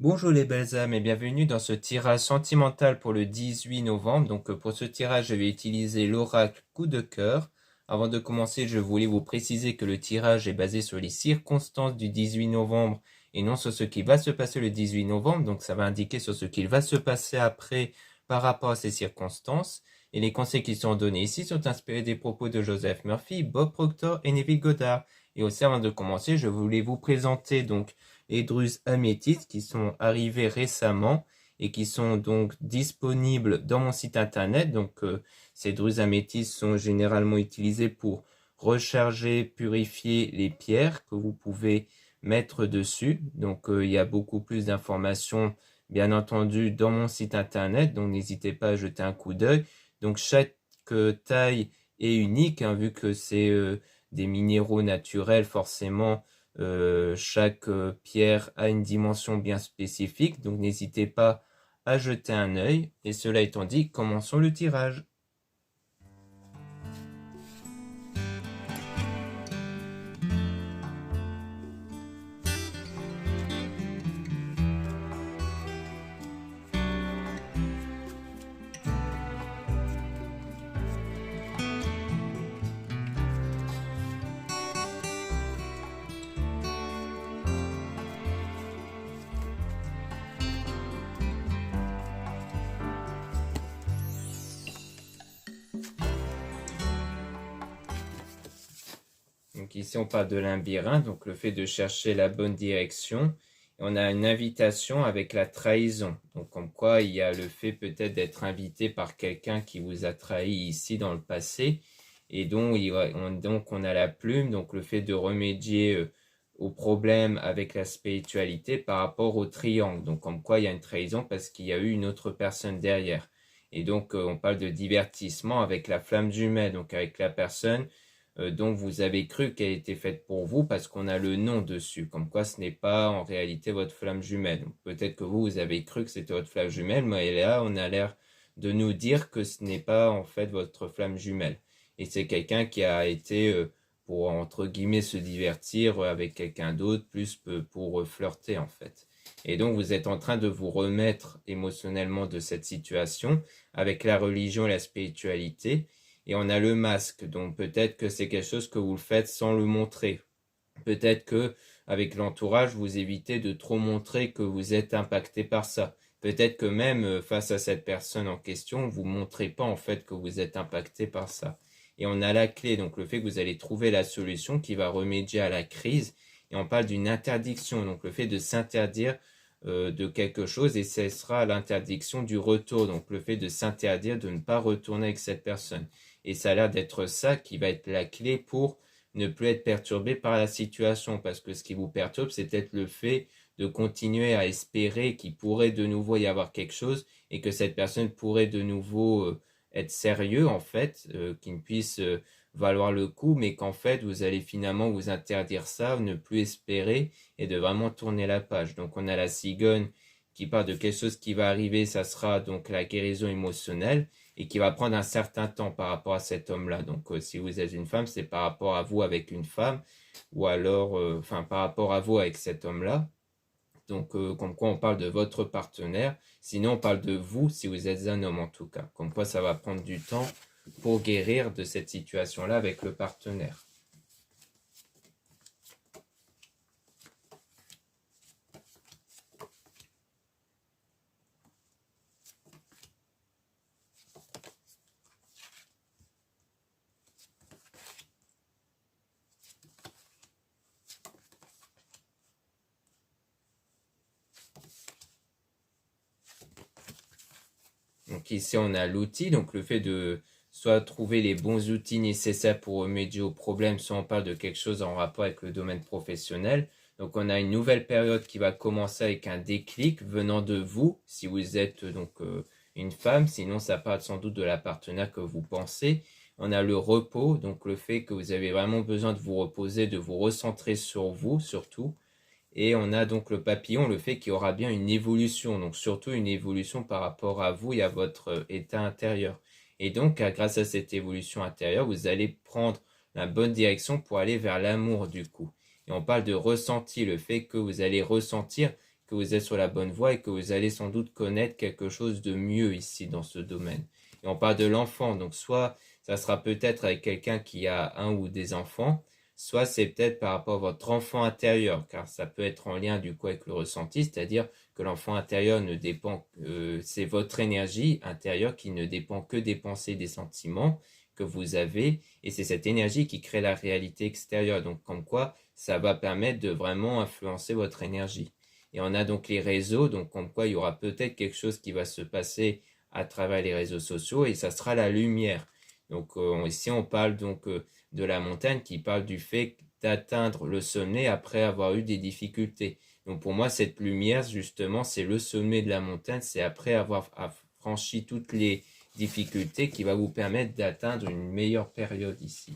Bonjour les belles âmes et bienvenue dans ce tirage sentimental pour le 18 novembre. Pour ce tirage, je vais utiliser l'oracle coup de cœur. Avant de commencer, je voulais vous préciser que le tirage est basé sur les circonstances du 18 novembre et non sur ce qui va se passer le 18 novembre. Donc ça va indiquer sur ce qu'il va se passer après par rapport à ces circonstances. Et les conseils qui sont donnés ici sont inspirés des propos de Joseph Murphy, Bob Proctor et Neville Goddard. Et aussi avant de commencer, je voulais vous présenter les drus améthystes qui sont arrivés récemment et qui sont donc disponibles dans mon site internet. Ces drus améthystes sont généralement utilisés pour recharger, purifier les pierres que vous pouvez mettre dessus. Il y a beaucoup plus d'informations, bien entendu, dans mon site internet. Donc, n'hésitez pas à jeter un coup d'œil. Donc, chaque taille est unique, hein, vu que c'est des minéraux naturels, forcément. Chaque pierre a une dimension bien spécifique, donc n'hésitez pas à jeter un œil. Et cela étant dit, commençons le tirage. Donc ici on parle de labyrinthe, donc le fait de chercher la bonne direction. Et on a une invitation avec la trahison. Donc comme quoi il y a le fait peut-être d'être invité par quelqu'un qui vous a trahi ici dans le passé. Et donc on a la plume, donc le fait de remédier au problème avec la spiritualité par rapport au triangle. Donc comme quoi il y a une trahison parce qu'il y a eu une autre personne derrière. Et donc on parle de divertissement avec la flamme jumelle, donc avec la personne dont vous avez cru qu'elle était faite pour vous parce qu'on a le nom dessus, comme quoi ce n'est pas en réalité votre flamme jumelle. Peut-être que vous avez cru que c'était votre flamme jumelle, mais là, on a l'air de nous dire que ce n'est pas en fait votre flamme jumelle. Et c'est quelqu'un qui a été pour, entre guillemets, se divertir avec quelqu'un d'autre, plus pour flirter en fait. Et donc vous êtes en train de vous remettre émotionnellement de cette situation avec la religion et la spiritualité. Et on a le masque, donc peut-être que c'est quelque chose que vous le faites sans le montrer. Peut-être que avec l'entourage, vous évitez de trop montrer que vous êtes impacté par ça. Peut-être que même face à cette personne en question, vous ne montrez pas en fait que vous êtes impacté par ça. Et on a la clé, donc le fait que vous allez trouver la solution qui va remédier à la crise. Et on parle d'une interdiction, donc le fait de s'interdire de quelque chose, et ce sera l'interdiction du retour, donc le fait de s'interdire de ne pas retourner avec cette personne. Et ça a l'air d'être ça qui va être la clé pour ne plus être perturbé par la situation. Parce que ce qui vous perturbe, c'est peut-être le fait de continuer à espérer qu'il pourrait de nouveau y avoir quelque chose et que cette personne pourrait de nouveau être sérieux, en fait, qu'il puisse valoir le coup, mais qu'en fait, vous allez finalement vous interdire ça, ne plus espérer et de vraiment tourner la page. Donc, on a la cigogne qui parle de quelque chose qui va arriver, ça sera donc la guérison émotionnelle et qui va prendre un certain temps par rapport à cet homme-là. Si vous êtes une femme, c'est par rapport à vous avec une femme, ou alors, par rapport à vous avec cet homme-là. Comme quoi on parle de votre partenaire. Sinon, on parle de vous si vous êtes un homme en tout cas. Comme quoi ça va prendre du temps pour guérir de cette situation-là avec le partenaire. Donc ici, on a l'outil, donc le fait de soit trouver les bons outils nécessaires pour remédier au problème, soit on parle de quelque chose en rapport avec le domaine professionnel. Donc on a une nouvelle période qui va commencer avec un déclic venant de vous, si vous êtes une femme, sinon ça parle sans doute de la partenaire que vous pensez. On a le repos, donc le fait que vous avez vraiment besoin de vous reposer, de vous recentrer sur vous surtout. Et on a donc le papillon, le fait qu'il y aura bien une évolution, donc surtout une évolution par rapport à vous et à votre état intérieur. Et donc, grâce à cette évolution intérieure, vous allez prendre la bonne direction pour aller vers l'amour du coup. Et on parle de ressenti, le fait que vous allez ressentir que vous êtes sur la bonne voie et que vous allez sans doute connaître quelque chose de mieux ici dans ce domaine. Et on parle de l'enfant, donc soit ça sera peut-être avec quelqu'un qui a un ou des enfants, soit c'est peut-être par rapport à votre enfant intérieur, car ça peut être en lien du coup avec le ressenti, c'est-à-dire que l'enfant intérieur ne dépend, c'est votre énergie intérieure qui ne dépend que des pensées, des sentiments que vous avez, et c'est cette énergie qui crée la réalité extérieure. Donc comme quoi, ça va permettre de vraiment influencer votre énergie. Et on a donc les réseaux, donc comme quoi il y aura peut-être quelque chose qui va se passer à travers les réseaux sociaux, et ça sera la lumière. Donc ici on parle donc de la montagne qui parle du fait d'atteindre le sommet après avoir eu des difficultés. Donc pour moi, cette lumière, justement, c'est le sommet de la montagne, c'est après avoir franchi toutes les difficultés qui va vous permettre d'atteindre une meilleure période ici.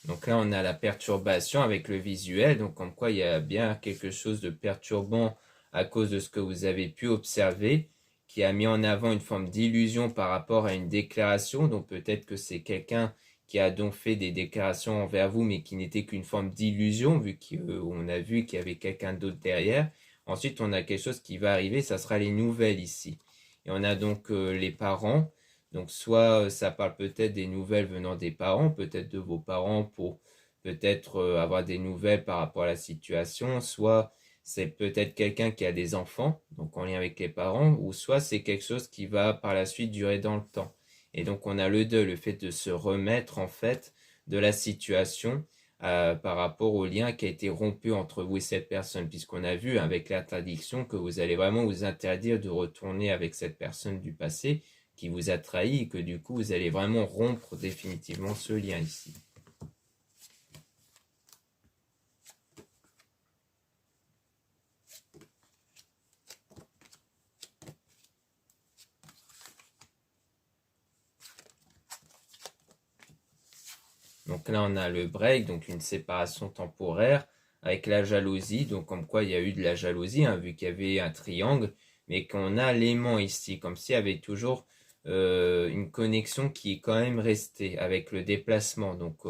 Donc là, on a la perturbation avec le visuel, donc comme quoi il y a bien quelque chose de perturbant à cause de ce que vous avez pu observer, qui a mis en avant une forme d'illusion par rapport à une déclaration. Donc peut-être que c'est quelqu'un qui a donc fait des déclarations envers vous, mais qui n'était qu'une forme d'illusion, vu qu'on a vu qu'il y avait quelqu'un d'autre derrière. Ensuite, on a quelque chose qui va arriver, ça sera les nouvelles ici. Et on a donc les parents. Donc soit ça parle peut-être des nouvelles venant des parents, peut-être de vos parents pour peut-être avoir des nouvelles par rapport à la situation, soit c'est peut-être quelqu'un qui a des enfants, donc en lien avec les parents, ou soit c'est quelque chose qui va par la suite durer dans le temps. Et donc on a le deuil, le fait de se remettre en fait de la situation par rapport au lien qui a été rompu entre vous et cette personne, puisqu'on a vu avec l'interdiction que vous allez vraiment vous interdire de retourner avec cette personne du passé qui vous a trahi et que du coup vous allez vraiment rompre définitivement ce lien ici. Donc là on a le break, donc une séparation temporaire avec la jalousie, donc comme quoi il y a eu de la jalousie, hein, vu qu'il y avait un triangle, mais qu'on a l'aimant ici, comme s'il y avait toujours une connexion qui est quand même restée avec le déplacement. Donc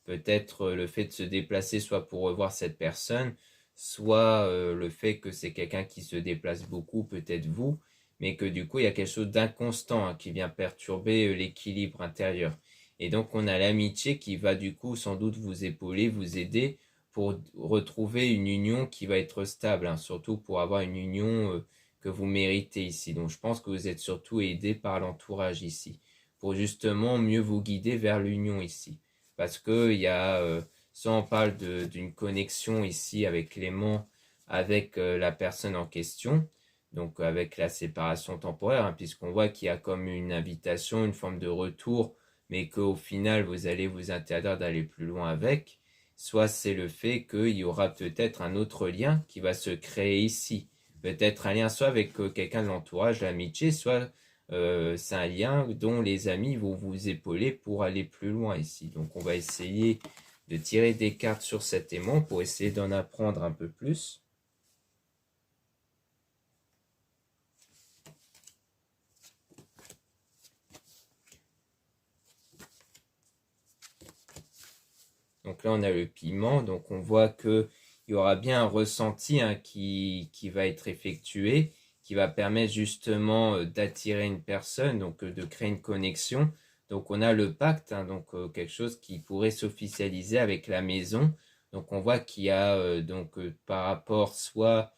peut-être le fait de se déplacer soit pour revoir cette personne, soit le fait que c'est quelqu'un qui se déplace beaucoup, peut-être vous, mais que du coup il y a quelque chose d'inconstant, hein, qui vient perturber l'équilibre intérieur. Et donc on a l'amitié qui va du coup sans doute vous épauler, vous aider pour retrouver une union qui va être stable, hein, surtout pour avoir une union que vous méritez ici. Donc je pense que vous êtes surtout aidé par l'entourage ici, pour justement mieux vous guider vers l'union ici. Parce que il y a, ça on parle d'une connexion ici avec l'aimant, avec la personne en question, donc avec la séparation temporaire, hein, puisqu'on voit qu'il y a comme une invitation, une forme de retour, mais qu'au final vous allez vous interdire d'aller plus loin avec, soit c'est le fait qu'il y aura peut-être un autre lien qui va se créer ici. Peut-être un lien soit avec quelqu'un de l'entourage, l'amitié, soit c'est un lien dont les amis vont vous épauler pour aller plus loin ici. Donc on va essayer de tirer des cartes sur cet aimant pour essayer d'en apprendre un peu plus. Donc là, on a le piment. Donc on voit qu'il y aura bien un ressenti, hein, qui va être effectué, qui va permettre justement d'attirer une personne, donc de créer une connexion. Donc on a le pacte, hein, donc quelque chose qui pourrait s'officialiser avec la maison. Donc on voit qu'il y a donc par rapport soit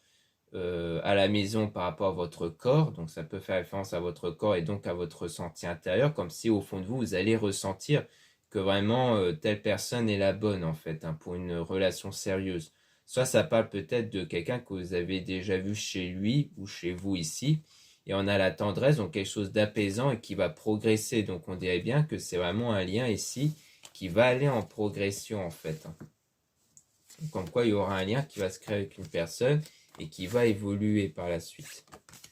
à la maison par rapport à votre corps, donc ça peut faire référence à votre corps et donc à votre ressenti intérieur, comme si au fond de vous, vous allez ressentir que vraiment telle personne est la bonne en fait, hein, pour une relation sérieuse. Soit ça parle peut-être de quelqu'un que vous avez déjà vu chez lui ou chez vous ici, et on a la tendresse, donc quelque chose d'apaisant et qui va progresser. Donc on dirait bien que c'est vraiment un lien ici qui va aller en progression en fait, hein. Comme quoi il y aura un lien qui va se créer avec une personne et qui va évoluer par la suite.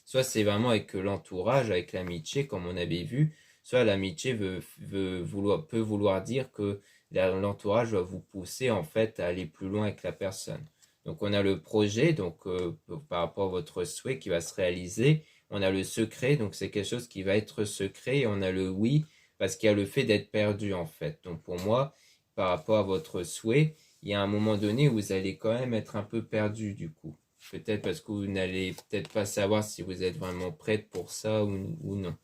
Soit c'est vraiment avec l'entourage, avec l'amitié, comme on avait vu, soit l'amitié peut vouloir dire que l'entourage va vous pousser en fait à aller plus loin avec la personne. Donc on a le projet, donc par rapport à votre souhait qui va se réaliser. On a le secret, donc c'est quelque chose qui va être secret. Et on a le oui, parce qu'il y a le fait d'être perdu en fait. Donc pour moi, par rapport à votre souhait, il y a un moment donné où vous allez quand même être un peu perdu du coup. Peut-être parce que vous n'allez peut-être pas savoir si vous êtes vraiment prête pour ça ou non.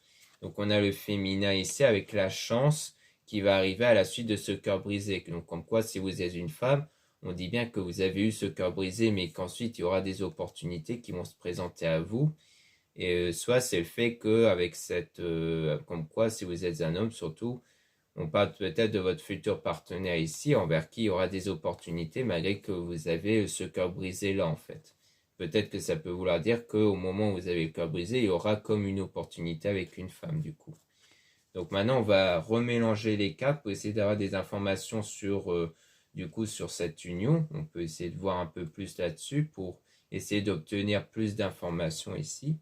Donc on a le féminin ici avec la chance qui va arriver à la suite de ce cœur brisé. Donc comme quoi si vous êtes une femme, on dit bien que vous avez eu ce cœur brisé, mais qu'ensuite il y aura des opportunités qui vont se présenter à vous. Et soit c'est le fait que avec cette, comme quoi si vous êtes un homme surtout, on parle peut-être de votre futur partenaire ici, envers qui il y aura des opportunités malgré que vous avez ce cœur brisé là en fait. Peut-être que ça peut vouloir dire qu'au moment où vous avez le cœur brisé, il y aura comme une opportunité avec une femme du coup. Donc maintenant, on va remélanger les cartes pour essayer d'avoir des informations sur, du coup, sur cette union. On peut essayer de voir un peu plus là-dessus pour essayer d'obtenir plus d'informations ici.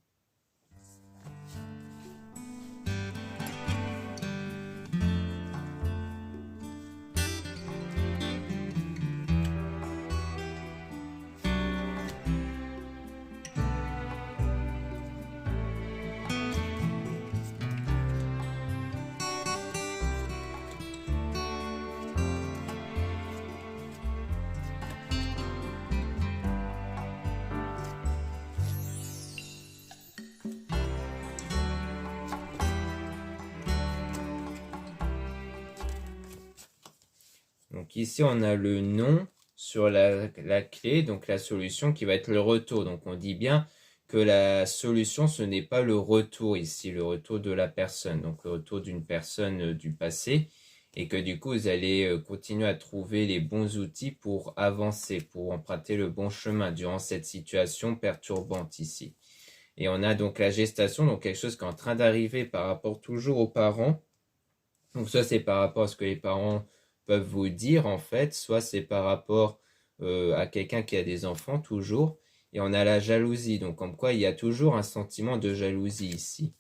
Donc ici, on a le nom sur la clé, donc la solution qui va être le retour. Donc on dit bien que la solution, ce n'est pas le retour ici, le retour de la personne, donc le retour d'une personne du passé, et que du coup, vous allez continuer à trouver les bons outils pour avancer, pour emprunter le bon chemin durant cette situation perturbante ici. Et on a donc la gestation, donc quelque chose qui est en train d'arriver par rapport toujours aux parents. Donc soit c'est par rapport à ce que les parents peuvent vous dire en fait, soit c'est par rapport à quelqu'un qui a des enfants toujours. Et on a la jalousie, donc comme quoi il y a toujours un sentiment de jalousie ici,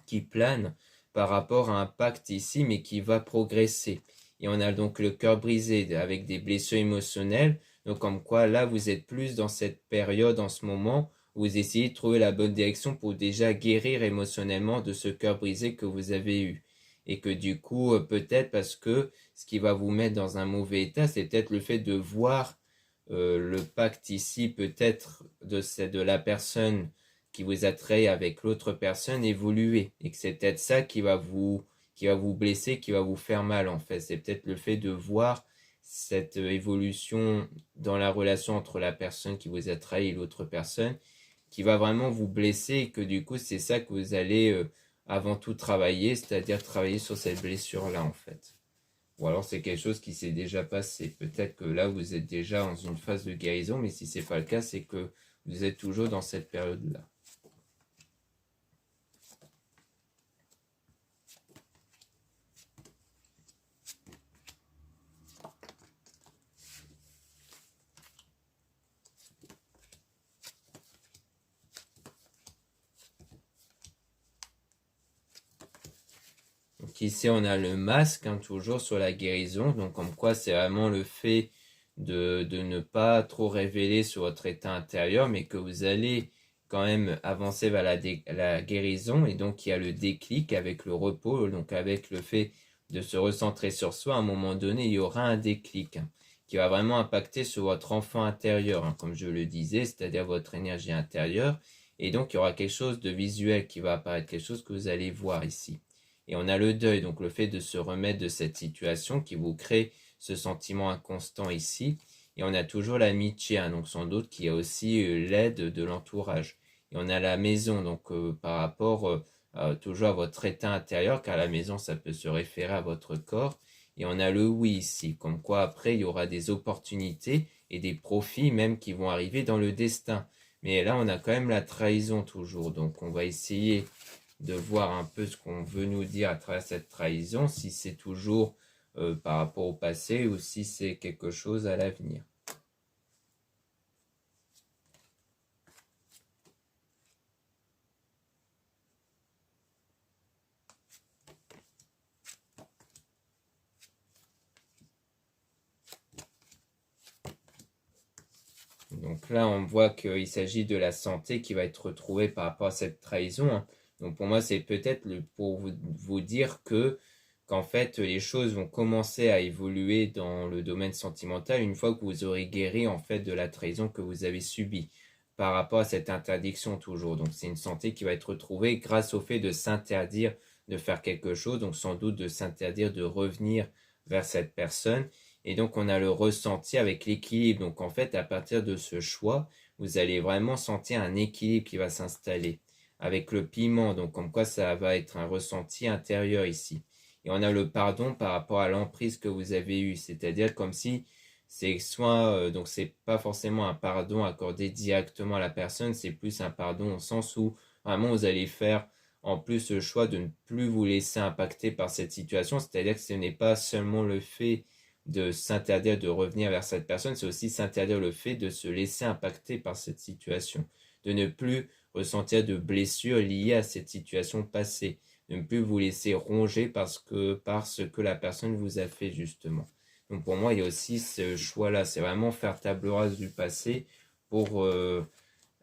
qui plane par rapport à un pacte ici, mais qui va progresser. Et on a donc le cœur brisé avec des blessures émotionnelles, donc comme quoi là vous êtes plus dans cette période en ce moment où vous essayez de trouver la bonne direction pour déjà guérir émotionnellement de ce cœur brisé que vous avez eu. Et que du coup, peut-être parce que ce qui va vous mettre dans un mauvais état, c'est peut-être le fait de voir le pacte ici, peut-être de la personne qui vous attrait avec l'autre personne évoluer. Et que c'est peut-être ça qui va vous blesser, qui va vous faire mal en fait. C'est peut-être le fait de voir cette évolution dans la relation entre la personne qui vous a trahi et l'autre personne qui va vraiment vous blesser et que du coup c'est ça que vous allez avant tout travailler, c'est-à-dire travailler sur cette blessure-là en fait. Ou alors c'est quelque chose qui s'est déjà passé. Peut-être que là vous êtes déjà dans une phase de guérison, mais si c'est pas le cas, c'est que vous êtes toujours dans cette période-là. Donc ici on a le masque, hein, toujours sur la guérison. Donc comme quoi c'est vraiment le fait de ne pas trop révéler sur votre état intérieur, mais que vous allez quand même avancer vers la guérison. Et donc il y a le déclic avec le repos, donc avec le fait de se recentrer sur soi. À un moment donné, il y aura un déclic, hein, qui va vraiment impacter sur votre enfant intérieur, hein, comme je le disais, c'est-à-dire votre énergie intérieure. Et donc il y aura quelque chose de visuel qui va apparaître, quelque chose que vous allez voir ici. Et on a le deuil, donc le fait de se remettre de cette situation qui vous crée ce sentiment inconstant ici. Et on a toujours l'amitié, hein, donc sans doute qu'il y a aussi l'aide de l'entourage. Et on a la maison, donc par rapport toujours à votre état intérieur, car la maison, ça peut se référer à votre corps. Et on a le oui ici, comme quoi après, il y aura des opportunités et des profits même qui vont arriver dans le destin. Mais là, on a quand même la trahison toujours, donc on va essayer de voir un peu ce qu'on veut nous dire à travers cette trahison, si c'est toujours par rapport au passé ou si c'est quelque chose à l'avenir. Donc là, on voit qu'il s'agit de la santé qui va être retrouvée par rapport à cette trahison, hein. Donc pour moi, c'est peut-être pour vous dire qu'en fait, les choses vont commencer à évoluer dans le domaine sentimental une fois que vous aurez guéri en fait de la trahison que vous avez subie par rapport à cette interdiction toujours. Donc c'est une santé qui va être retrouvée grâce au fait de s'interdire de faire quelque chose, donc sans doute de s'interdire de revenir vers cette personne. Et donc on a le ressenti avec l'équilibre. Donc en fait, à partir de ce choix, vous allez vraiment sentir un équilibre qui va s'installer avec le piment. Donc comme quoi ça va être un ressenti intérieur ici. Et on a le pardon par rapport à l'emprise que vous avez eue. C'est-à-dire comme si c'est soit, donc c'est pas forcément un pardon accordé directement à la personne, c'est plus un pardon au sens où vraiment vous allez faire en plus le choix de ne plus vous laisser impacter par cette situation. C'est-à-dire que ce n'est pas seulement le fait de s'interdire de revenir vers cette personne, c'est aussi s'interdire le fait de se laisser impacter par cette situation, de ne plus ressentir de blessures liées à cette situation passée, de ne plus vous laisser ronger par ce que la personne vous a fait justement. Donc pour moi, il y a aussi ce choix-là, c'est vraiment faire table rase du passé pour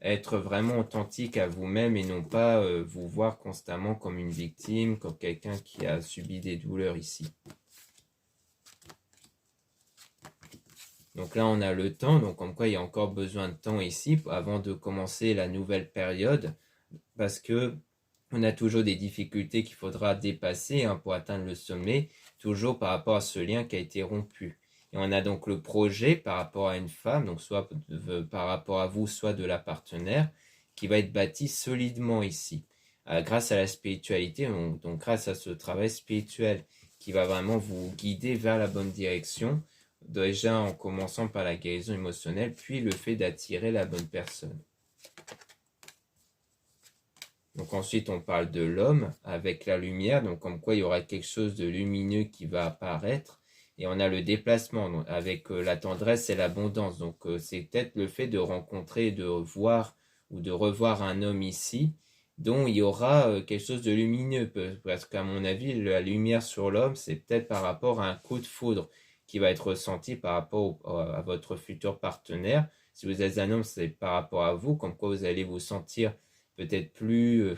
être vraiment authentique à vous-même et non pas vous voir constamment comme une victime, comme quelqu'un qui a subi des douleurs ici. Donc là, on a le temps, donc comme quoi il y a encore besoin de temps ici avant de commencer la nouvelle période, parce que on a toujours des difficultés qu'il faudra dépasser pour atteindre le sommet, toujours par rapport à ce lien qui a été rompu. Et on a donc le projet par rapport à une femme, donc soit par rapport à vous, soit de la partenaire, qui va être bâti solidement ici, grâce à la spiritualité, donc grâce à ce travail spirituel qui va vraiment vous guider vers la bonne direction, déjà en commençant par la guérison émotionnelle, puis le fait d'attirer la bonne personne. Donc ensuite, on parle de l'homme avec la lumière, donc comme quoi il y aura quelque chose de lumineux qui va apparaître. Et on a le déplacement donc, avec la tendresse et l'abondance. Donc c'est peut-être le fait de rencontrer, de voir ou de revoir un homme ici, dont il y aura quelque chose de lumineux. Parce qu'à mon avis, la lumière sur l'homme, c'est peut-être par rapport à un coup de foudre qui va être ressenti par rapport à votre futur partenaire. Si vous êtes un homme, c'est par rapport à vous, comme quoi vous allez vous sentir peut-être plus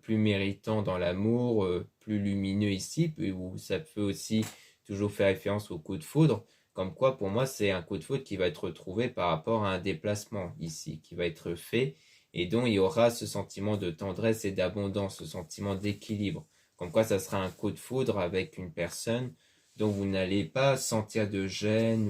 méritant dans l'amour, plus lumineux ici, ou ça peut aussi toujours faire référence au coup de foudre, comme quoi pour moi c'est un coup de foudre qui va être retrouvé par rapport à un déplacement ici, qui va être fait, et dont il y aura ce sentiment de tendresse et d'abondance, ce sentiment d'équilibre, comme quoi ça sera un coup de foudre avec une personne dont vous n'allez pas sentir de gêne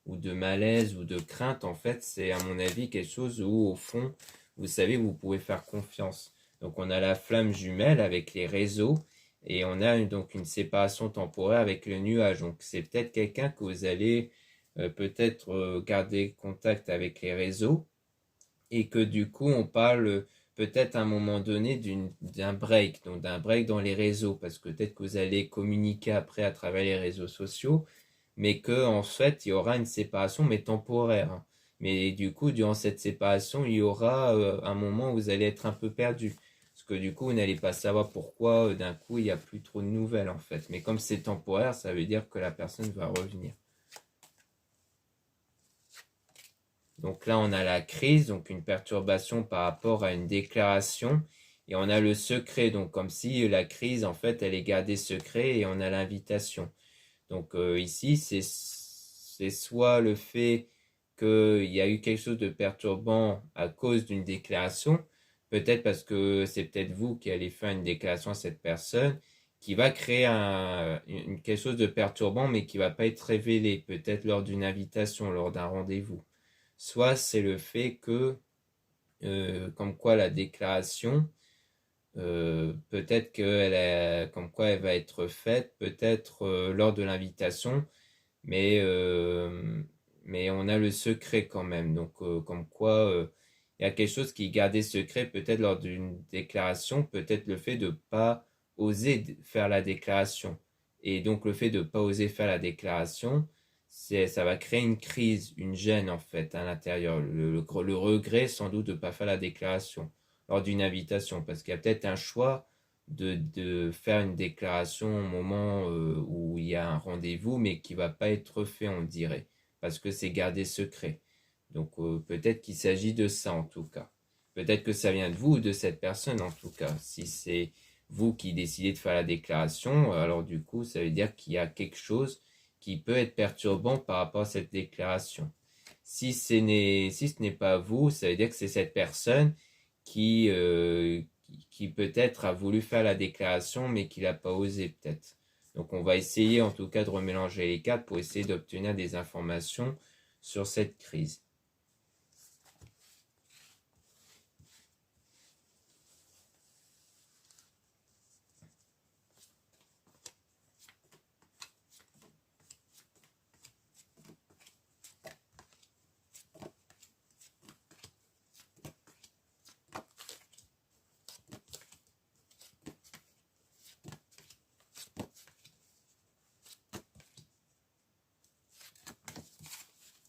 ou de malaise ou de crainte. En fait, c'est à mon avis quelque chose où au fond, vous savez, vous pouvez faire confiance. Donc on a la flamme jumelle avec les réseaux et on a donc une séparation temporaire avec le nuage. Donc c'est peut-être quelqu'un que vous allez peut-être garder contact avec les réseaux et que du coup on parle peut-être à un moment donné d'un break, donc d'un break dans les réseaux, parce que peut-être que vous allez communiquer après à travers les réseaux sociaux, mais que en fait il y aura une séparation mais temporaire. Mais du coup, durant cette séparation, il y aura un moment où vous allez être un peu perdu. Parce que du coup, vous n'allez pas savoir pourquoi d'un coup, il n'y a plus trop de nouvelles en fait. Mais comme c'est temporaire, ça veut dire que la personne va revenir. Donc là, on a la crise, donc une perturbation par rapport à une déclaration. Et on a le secret, donc comme si la crise, en fait, elle est gardée secret et on a l'invitation. Donc ici, c'est soit le fait qu'il y a eu quelque chose de perturbant à cause d'une déclaration, peut-être parce que c'est peut-être vous qui allez faire une déclaration à cette personne, qui va créer quelque chose de perturbant, mais qui ne va pas être révélé, peut-être lors d'une invitation, lors d'un rendez-vous. Soit c'est le fait que, comme quoi la déclaration, peut-être comme quoi elle va être faite, peut-être lors de l'invitation, mais, mais on a le secret quand même. Donc, comme quoi il y a quelque chose qui est gardé secret, peut-être lors d'une déclaration, peut-être le fait de ne pas oser faire la déclaration. Et donc, le fait de ne pas oser faire la déclaration, ça va créer une crise, une gêne en fait à l'intérieur. Le regret sans doute de ne pas faire la déclaration lors d'une invitation, parce qu'il y a peut-être un choix de faire une déclaration au moment où il y a un rendez-vous, mais qui ne va pas être fait, on dirait, parce que c'est gardé secret. Donc peut-être qu'il s'agit de ça en tout cas. Peut-être que ça vient de vous ou de cette personne en tout cas. Si c'est vous qui décidez de faire la déclaration, alors du coup, ça veut dire qu'il y a quelque chose qui peut être perturbant par rapport à cette déclaration. Si ce n'est pas vous, ça veut dire que c'est cette personne qui peut-être a voulu faire la déclaration, mais qui l'a pas osé peut-être. Donc on va essayer en tout cas de remélanger les cartes pour essayer d'obtenir des informations sur cette crise.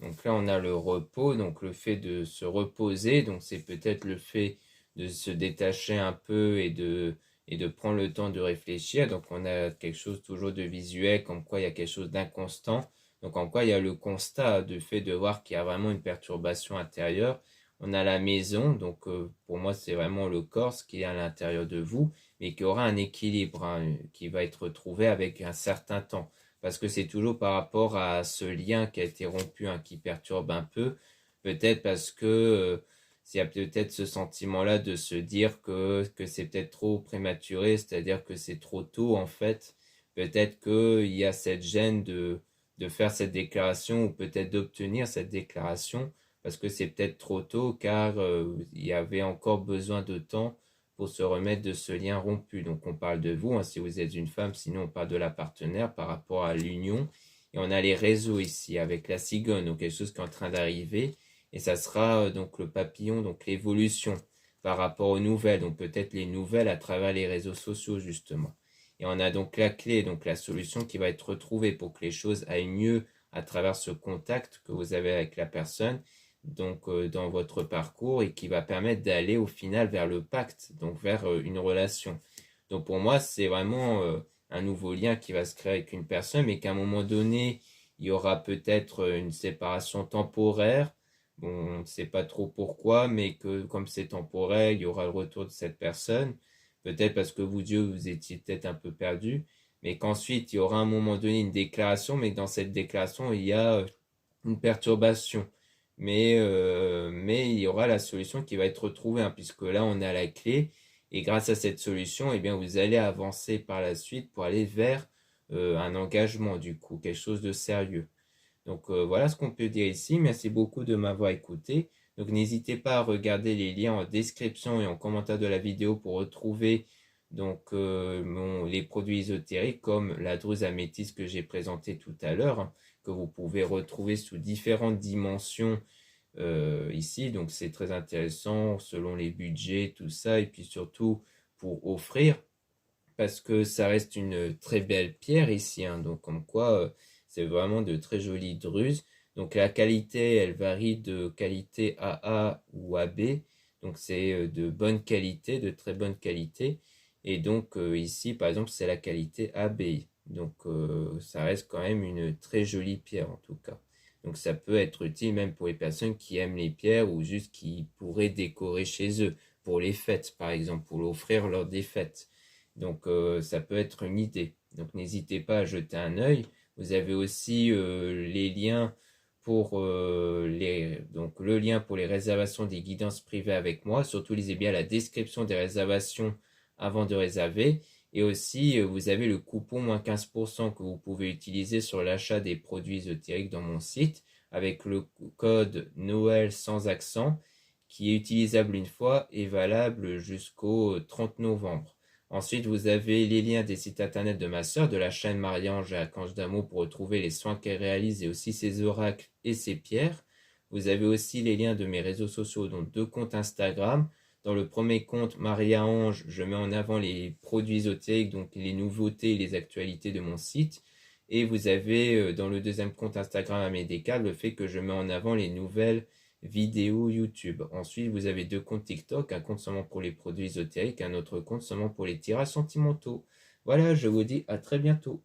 Donc là, on a le repos, donc le fait de se reposer, donc c'est peut-être le fait de se détacher un peu et de prendre le temps de réfléchir. Donc on a quelque chose toujours de visuel, comme quoi il y a quelque chose d'inconstant. Donc en quoi il y a le constat du fait de voir qu'il y a vraiment une perturbation intérieure. On a la maison, donc pour moi c'est vraiment le corps, ce qui est à l'intérieur de vous, mais qui aura un équilibre hein, qui va être retrouvé avec un certain temps parce que c'est toujours par rapport à ce lien qui a été rompu, hein, qui perturbe un peu. Peut-être parce que il y a peut-être ce sentiment-là de se dire que c'est peut-être trop prématuré, c'est-à-dire que c'est trop tôt en fait. Peut-être qu'il y a cette gêne de faire cette déclaration ou peut-être d'obtenir cette déclaration parce que c'est peut-être trop tôt car il y avait encore besoin de temps pour se remettre de ce lien rompu. Donc on parle de vous, hein, si vous êtes une femme, sinon on parle de la partenaire par rapport à l'union. Et on a les réseaux ici avec la cigogne, donc quelque chose qui est en train d'arriver. Et ça sera donc le papillon, donc l'évolution par rapport aux nouvelles, donc peut-être les nouvelles à travers les réseaux sociaux justement. Et on a donc la clé, donc la solution qui va être retrouvée pour que les choses aillent mieux à travers ce contact que vous avez avec la personne donc dans votre parcours et qui va permettre d'aller au final vers le pacte, donc vers une relation. Donc pour moi, c'est vraiment un nouveau lien qui va se créer avec une personne, mais qu'à un moment donné, il y aura peut-être une séparation temporaire. Bon, on ne sait pas trop pourquoi, mais que comme c'est temporaire, il y aura le retour de cette personne. Peut-être parce que vous deux, vous étiez peut-être un peu perdu, mais qu'ensuite, il y aura à un moment donné une déclaration, mais que dans cette déclaration, il y a une perturbation mais il y aura la solution qui va être retrouvée, hein, puisque là, on a la clé, et grâce à cette solution, eh bien, vous allez avancer par la suite pour aller vers un engagement, du coup, quelque chose de sérieux. Donc voilà ce qu'on peut dire ici. Merci beaucoup de m'avoir écouté. Donc n'hésitez pas à regarder les liens en description et en commentaire de la vidéo pour retrouver donc les produits ésotériques comme la druse améthyste que j'ai présenté tout à l'heure, hein, que vous pouvez retrouver sous différentes dimensions ici. Donc c'est très intéressant selon les budgets, tout ça, et puis surtout pour offrir parce que ça reste une très belle pierre ici, hein, donc comme quoi c'est vraiment de très jolies druses. Donc la qualité, elle varie de qualité AA ou AB, donc c'est de bonne qualité, de très bonne qualité. Et donc ici, par exemple, c'est la qualité AB. Donc ça reste quand même une très jolie pierre en tout cas. Donc ça peut être utile même pour les personnes qui aiment les pierres ou juste qui pourraient décorer chez eux pour les fêtes, par exemple, pour l'offrir lors des fêtes. Donc ça peut être une idée. Donc n'hésitez pas à jeter un œil. Vous avez aussi les liens pour donc le lien pour les réservations des guidances privées avec moi. Surtout lisez bien la description des réservations avant de réserver. Et aussi vous avez le coupon moins 15% que vous pouvez utiliser sur l'achat des produits ésotériques dans mon site avec le code Noël sans accent qui est utilisable une fois et valable jusqu'au 30 novembre. Ensuite, vous avez les liens des sites internet de ma sœur, de la chaîne Marie-Ange et Archange d'amour pour retrouver les soins qu'elle réalise et aussi ses oracles et ses pierres. Vous avez aussi les liens de mes réseaux sociaux, dont 2 comptes Instagram. Dans le premier compte Marie-Ange, je mets en avant les produits ésotériques, donc les nouveautés et les actualités de mon site. Et vous avez dans le deuxième compte Instagram Amédécal le fait que je mets en avant les nouvelles vidéos YouTube. Ensuite, vous avez 2 comptes TikTok, un compte seulement pour les produits ésotériques, un autre compte seulement pour les tirages sentimentaux. Voilà, je vous dis à très bientôt.